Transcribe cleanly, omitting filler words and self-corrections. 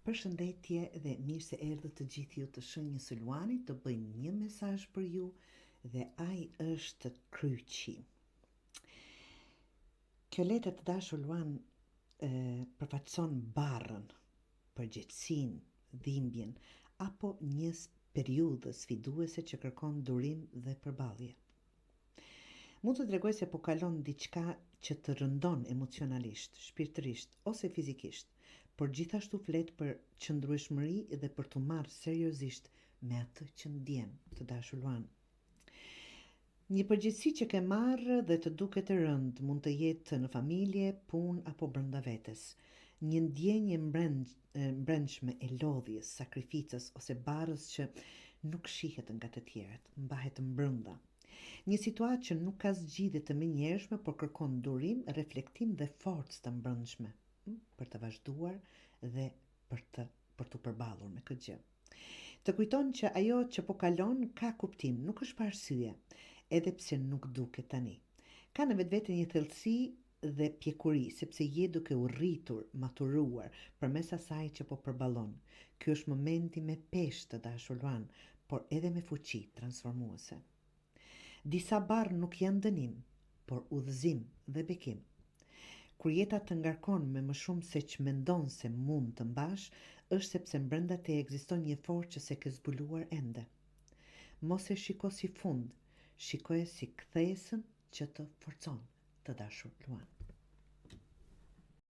Përshëndetje dhe mirë se erdhët të gjithë ju të Shënjës së Luanit, të bëjmë një mesazh për ju dhe ai është kryqi. Kjo letër të dashur Luan përfaqëson barrën, përgjegjësinë, dhimbjen apo një periudhë sfiduese që kërkon durim dhe përballje. Mund të tregoj se po kalon diçka që të rëndon emocionalisht, shpirtërisht ose fizikisht, por gjithashtu flet për qëndrueshmëri dhe për t'u marrë seriozisht me atë që ndjen, të dashur Luan. Një përgjegjësi që ke marrë dhe të duket e rëndë mund të jetë në familje, punë apo brenda vetes. Një ndjenje brendshme e lodhjes, sakrificës ose barrës që nuk shihet nga të tjerët, mbahet brenda. Një situatë që nuk ka zgjidhje të menjëhershme, por kërkon durim, reflektim dhe forcë të brendshme për të vazhduar dhe për të përballur me këtë gjë. Të kujton që ajo që po kalon ka kuptim, nuk është pa arsye, edhe pse nuk duket tani. Ka në vetvete një thellësi dhe pjekuri, sepse je duke u rritur, maturuar përmes asaj që po përballon. Ky është momenti me peshë, të dashur Luan, por edhe me fuqi transformuese. Disa barë nuk janë dënim, por udhëzim dhe bekim. Kur jeta të ngarkon me më shumë se që mendon se mund të mbash, është sepse brenda te ekziston një forcë që se ke zbuluar ende. Mos e shiko si fund, shikoje si kthesën që të forcon, të dashur Luan.